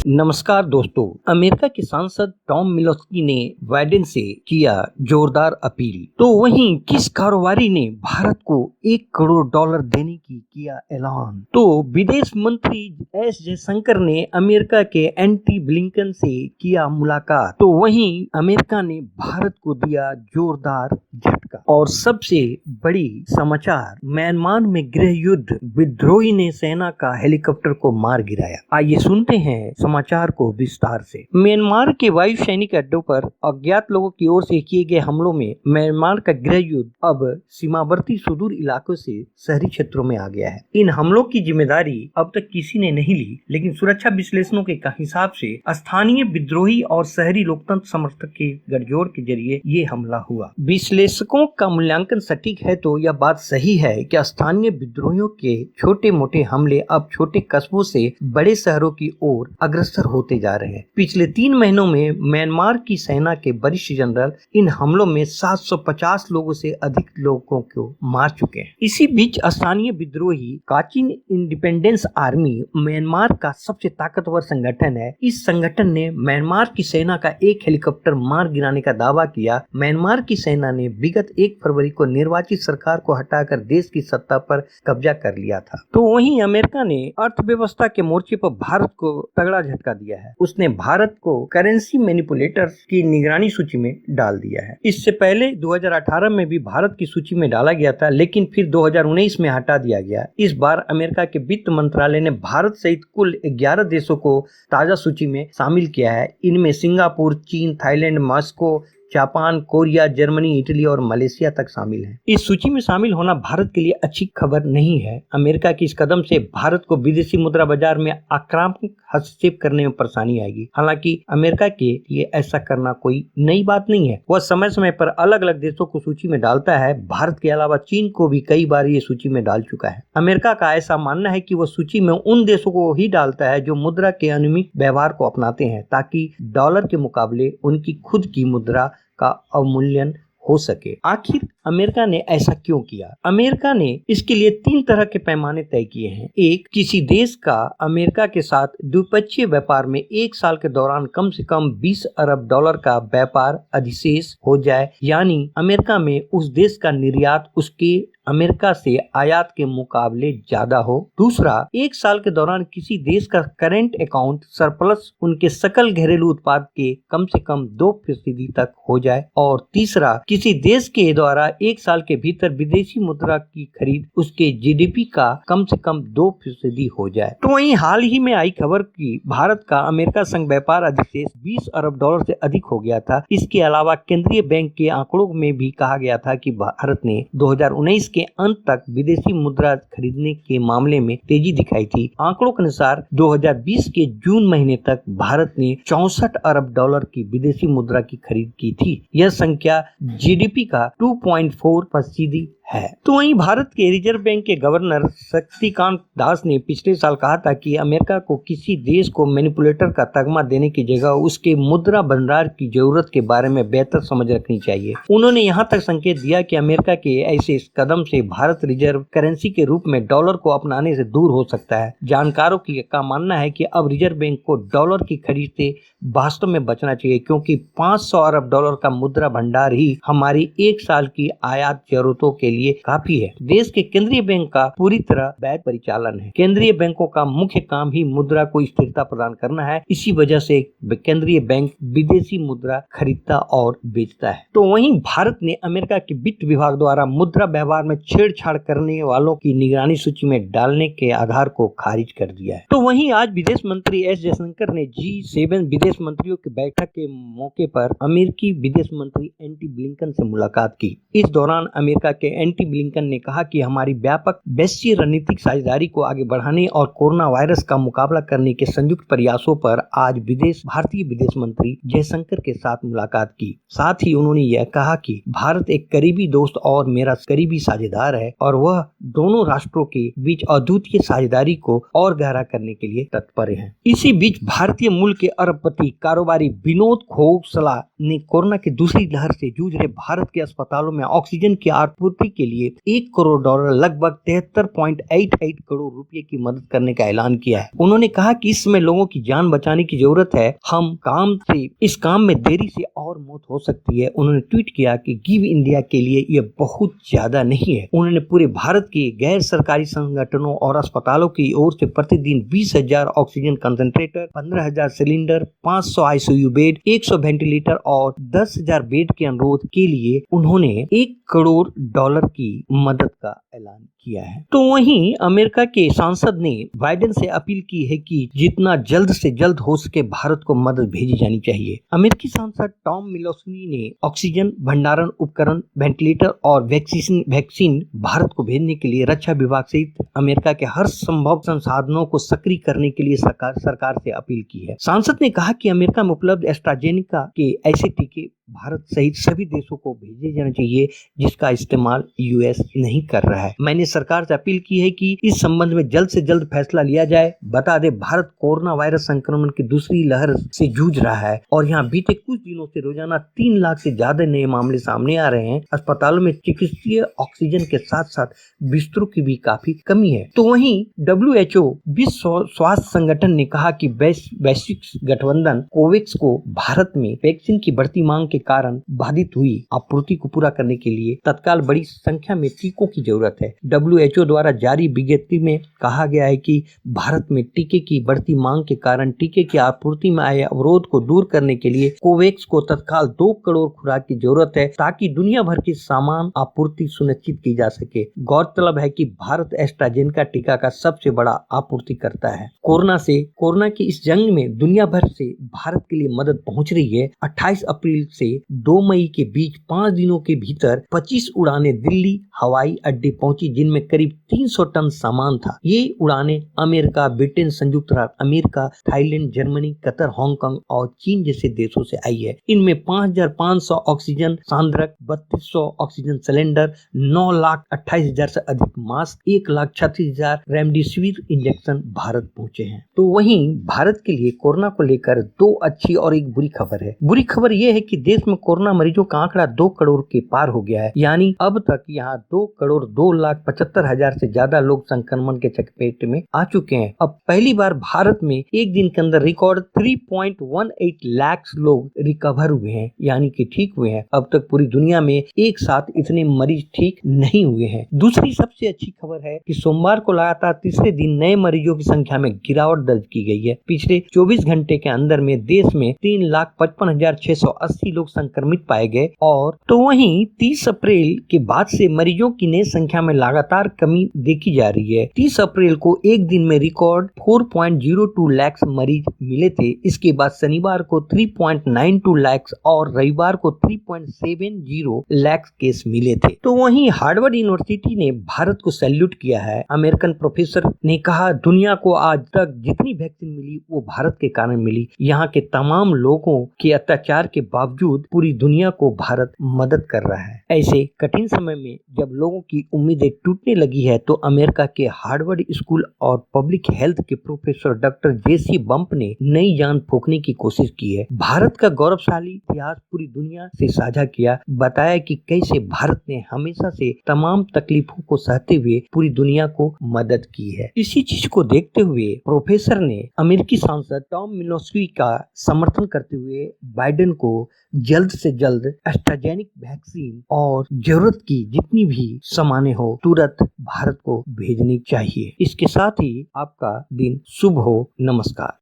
नमस्कार दोस्तों। अमेरिका के सांसद टॉम मिलोस्की ने बाइडेन से किया जोरदार अपील, तो वहीं किस कारोबारी ने भारत को $1 करोड़ देने की किया ऐलान। तो विदेश मंत्री एस जयशंकर ने अमेरिका के एंटी ब्लिंकन से किया मुलाकात। तो वहीं अमेरिका ने भारत को दिया जोरदार झटका। और सबसे बड़ी समाचार, म्यांमार में गृह युद्ध, विद्रोही ने सेना का हेलीकॉप्टर को मार गिराया। आइए सुनते हैं समाचार को विस्तार से। म्यांमार के वायु सैनिक अड्डों पर अज्ञात लोगों की ओर से किए गए हमलों में म्यांमार का गृह युद्ध अब सीमावर्ती सुदूर इलाकों से शहरी क्षेत्रों में आ गया है। इन हमलों की जिम्मेदारी अब तक किसी ने नहीं ली, लेकिन सुरक्षा विश्लेषणों के हिसाब से स्थानीय विद्रोही और शहरी लोकतंत्र समर्थक के गठजोड़ के जरिए ये हमला हुआ। विश्लेषकों का मूल्यांकन सटीक है तो यह बात सही है कि स्थानीय विद्रोहियों के छोटे मोटे हमले अब छोटे कस्बों से बड़े शहरों की ओर अग्रसर होते जा रहे हैं। पिछले 3 महीनों में म्यांमार की सेना के वरिष्ठ जनरल इन हमलों में 750 लोगों से अधिक लोगों को मार चुके हैं। इसी बीच स्थानीय विद्रोही काचिन इंडिपेंडेंस आर्मी म्यांमार का सबसे ताकतवर संगठन है। इस संगठन ने म्यांमार की सेना का एक हेलीकॉप्टर मार गिराने का दावा किया। म्यांमार की सेना ने विगत 1 फरवरी को निर्वाचित सरकार को हटाकर देश की सत्ता पर कब्जा कर लिया था। तो वहीं अमेरिका ने अर्थव्यवस्था के मोर्चे पर भारत को तगड़ा झटका दिया है। उसने भारत को करेंसी मैनिपुलेटर्स की निगरानी सूची में डाल दिया है। इससे पहले 2018 में भी भारत की सूची में डाला गया था, लेकिन फिर 2019 में हटा दिया गया। इस बार अमेरिका के वित्त मंत्रालय ने भारत सहित कुल 11 देशों को ताजा सूची में शामिल किया है। इनमें सिंगापुर, चीन, Thailand, Moscow, Japan, Korea, Germany, Italy और मलेशिया तक शामिल है। इस सूची में शामिल होना भारत के लिए अच्छी खबर नहीं है। अमेरिका की इस कदम से भारत को विदेशी मुद्रा बाजार में आक्रामक हस्तक्षेप करने में परेशानी आएगी। हालांकि अमेरिका के लिए ऐसा करना कोई नई बात नहीं है। वह समय समय पर अलग अलग देशों को सूची में डालता है। भारत के अलावा चीन को भी कई बार ये सूची में डाल चुका है। अमेरिका का ऐसा मानना है कि वह सूची में उन देशों को ही डालता है जो मुद्रा के अनियमित व्यवहार को अपनाते हैं, ताकि डॉलर के मुकाबले उनकी खुद की मुद्रा का अवमूल्यन हो सके। आखिर अमेरिका ने ऐसा क्यों किया? अमेरिका ने इसके लिए 3 तरह के पैमाने तय किए हैं। एक, किसी देश का अमेरिका के साथ द्विपक्षीय व्यापार में 1 साल के दौरान कम से कम $20 अरब का व्यापार अधिशेष हो जाए, यानी अमेरिका में उस देश का निर्यात उसके अमेरिका से आयात के मुकाबले ज्यादा हो। दूसरा, 1 साल के दौरान किसी देश का करेंट अकाउंट सरप्लस उनके सकल घरेलू उत्पाद के कम से कम 2% तक हो जाए। और तीसरा, किसी देश के द्वारा 1 साल के भीतर विदेशी मुद्रा की खरीद उसके जीडीपी का कम से कम 2% हो जाए। तो वहीं हाल ही में आई खबर कि भारत का अमेरिका संग व्यापार अधिशेष $20 अरब से अधिक हो गया था। इसके अलावा केंद्रीय बैंक के आंकड़ों में भी कहा गया था कि भारत ने 2019 के अंत तक विदेशी मुद्रा खरीदने के मामले में तेजी दिखाई थी। आंकड़ों के अनुसार 2020 के जून महीने तक भारत ने $64 अरब की विदेशी मुद्रा की खरीद की थी। यह संख्या जीडीपी का 2.4% है। तो वहीं भारत के रिजर्व बैंक के गवर्नर शक्तिकांत दास ने पिछले साल कहा था कि अमेरिका को किसी देश को मैनिपुलेटर का तगमा देने की जगह उसके मुद्रा भंडार की जरूरत के बारे में बेहतर समझ रखनी चाहिए। उन्होंने यहां तक संकेत दिया कि अमेरिका के ऐसे कदम से भारत रिजर्व करेंसी के रूप में डॉलर को अपनाने से दूर हो सकता है। जानकारों का मानना है कि अब रिजर्व बैंक को डॉलर की खरीद से वास्तव में बचना चाहिए, क्योंकि $500 अरब का मुद्रा भंडार ही हमारी 1 साल की आयात जरूरतों के लिए काफी है। देश के केंद्रीय बैंक का पूरी तरह वैध परिचालन है। केंद्रीय बैंकों का मुख्य काम ही मुद्रा को स्थिरता प्रदान करना है। इसी वजह से केंद्रीय बैंक विदेशी मुद्रा खरीदता और बेचता है। तो वहीं भारत ने अमेरिका के वित्त विभाग द्वारा मुद्रा व्यवहार में छेड़छाड़ करने वालों की निगरानी सूची में डालने के आधार को खारिज कर दिया है। तो वहीं आज विदेश मंत्री एस जयशंकर ने G7 विदेश मंत्रियों की बैठक के मौके पर अमेरिकी विदेश मंत्री एंटी ब्लिंकन से मुलाकात की। इस दौरान अमेरिका के एंटी ब्लिंकन ने कहा कि हमारी व्यापक वैश्विक रणनीतिक साझेदारी को आगे बढ़ाने और कोरोना वायरस का मुकाबला करने के संयुक्त प्रयासों पर आज भारतीय विदेश मंत्री जयशंकर के साथ मुलाकात की। साथ ही उन्होंने यह कहा कि भारत एक करीबी दोस्त और मेरा करीबी साझेदार है और वह दोनों राष्ट्रों के बीच अद्वितीय साझेदारी को और गहरा करने के लिए तत्पर है। इसी बीच भारतीय मूल के अरबपति कारोबारी विनोद खोसला ने कोरोना की दूसरी लहर से जूझ रहे भारत के अस्पतालों में ऑक्सीजन की आपूर्ति के लिए $1 करोड़ लगभग 73.88 करोड़ रुपए की मदद करने का ऐलान किया है। उन्होंने कहा कि इसमें लोगों की जान बचाने की जरूरत है, इस काम में देरी से और मौत हो सकती है। उन्होंने ट्वीट किया कि गिव इंडिया के लिए यह बहुत ज्यादा नहीं है। उन्होंने पूरे भारत के गैर सरकारी संगठनों और अस्पतालों की ओर से प्रतिदिन 20,000 oxygen concentrator, 15,000 cylinder, 500 ICU bed, 100 ventilator और 10,000 बेड के अनुरोध के लिए उन्होंने $1 करोड़ की मदद का ऐलान किया है। तो वहीं अमेरिका के सांसद ने बाइडेन से अपील की है कि जितना जल्द से जल्द हो सके भारत को मदद भेजी जानी चाहिए। अमेरिकी सांसद टॉम मिलोस्नी ने ऑक्सीजन भंडारण उपकरण, वेंटिलेटर और वैक्सीन भारत को भेजने के लिए रक्षा विभाग सहित अमेरिका के हर संभव संसाधनों को सक्रिय करने के लिए सरकार से अपील की है। सांसद ने कहा कि अमेरिका में उपलब्ध एस्ट्राजेनेका के ऐसे टीके भारत सहित सभी देशों को भेजे जाने चाहिए जिसका इस्तेमाल यूएस नहीं कर रहा है। मैंने सरकार से अपील की है कि इस संबंध में जल्द से जल्द फैसला लिया जाए। बता दें, भारत कोरोना वायरस संक्रमण की दूसरी लहर से जूझ रहा है और यहाँ बीते कुछ दिनों से रोजाना 3 लाख से ज्यादा नए मामले सामने आ रहे हैं। अस्पतालों में चिकित्सीय ऑक्सीजन के साथ साथ बिस्तरों की भी काफी कमी है। तो वहीं WHO विश्व स्वास्थ्य संगठन ने कहा कि वैश्विक गठबंधन कोवैक्स को भारत में वैक्सीन की बढ़ती मांग के कारण बाधित हुई आपूर्ति को पूरा करने के लिए तत्काल बड़ी संख्या में टीकों की जरूरत है। WHO द्वारा जारी विज्ञप्ति में कहा गया है कि भारत में टीके की बढ़ती मांग के कारण टीके की आपूर्ति में आए अवरोध को दूर करने के लिए कोवैक्स को तत्काल 2 करोड़ खुराक की जरूरत है ताकि दुनिया भर की सामान आपूर्ति सुनिश्चित की जा सके। गौरतलब है कि भारत एस्ट्राजेनेका टीका का सबसे बड़ा आपूर्ति करता है। कोरोना की इस जंग में दुनिया भर से भारत के लिए मदद पहुंच रही है। 28 अप्रैल से 2 मई के बीच 5 दिनों के भीतर 25 उड़ानें दिल्ली हवाई अड्डे पहुंची जिनमें करीब 300 टन सामान था। ये उड़ानें अमेरिका, ब्रिटेन, संयुक्त राज्य America, Thailand, Germany, Qatar, Hong Kong और चीन जैसे देशों से आई है। इनमें 5,500 ऑक्सीजन सांद्रक, 3200 ऑक्सीजन सिलेंडर, 9,28,000 से अधिक मास्क, 1,36,000 रेमडेसिविर इंजेक्शन भारत पहुंचे हैं। तो वहीं भारत के लिए कोरोना को लेकर 2 अच्छी और एक बुरी खबर है। बुरी खबर यह है कि देश में कोरोना मरीजों का आंकड़ा 2 करोड़ के पार हो गया है। यानी अब तक यहाँ 2,02,75,000 से ज्यादा लोग संक्रमण के चपेट में आ चुके हैं। अब पहली बार भारत में एक दिन के अंदर रिकॉर्ड 3.18 लाख लोग रिकवर हुए हैं, यानी कि ठीक हुए हैं। अब तक पूरी दुनिया में एक साथ इतने मरीज ठीक नहीं हुए हैं। दूसरी सबसे अच्छी खबर है कि सोमवार को लगातार तीसरे दिन नए मरीजों की संख्या में गिरावट दर्ज की गई है। पिछले 24 घंटे के अंदर में देश में 3,55,680 लोग संक्रमित पाए गए। और तो वहीं 30 अप्रैल के बाद से मरीजों की नई संख्या में लगातार कमी देखी जा रही है। 30 अप्रैल को एक दिन में रिकॉर्ड 4.02 लाख मरीज मिले थे। इसके बाद शनिवार को 3.92 लाख और रविवार को 3.70 लाख केस मिले थे। तो वहीं हार्वर्ड यूनिवर्सिटी ने भारत को सैल्यूट किया है। अमेरिकन प्रोफेसर ने कहा, दुनिया को आज तक जितनी वैक्सीन मिली वो भारत के कारण मिली। यहाँ के तमाम लोगों के अत्याचार के बावजूद पूरी दुनिया को भारत मदद कर रहा है। ऐसे कठिन समय में जब लोगों की उम्मीदें टूटने लगी है तो अमेरिका के हार्वर्ड स्कूल और पब्लिक हेल्थ के प्रोफेसर डॉक्टर जेसी बम्प ने नई जान फूंकने की कोशिश की है। भारत का गौरवशाली इतिहास पूरी दुनिया से साझा किया, बताया कि कैसे भारत ने हमेशा से तमाम तकलीफों को सहते हुए पूरी दुनिया को मदद की है। इसी चीज को देखते हुए प्रोफेसर ने अमेरिकी सांसद टॉम मिलोस्की का समर्थन करते हुए बाइडेन को जल्द से जल्द एस्ट्राजेनेका वैक्सीन और जरूरत की जितनी भी सामानें हो तुरंत भारत को भेजनी चाहिए। इसके साथ ही आपका दिन शुभ हो। नमस्कार।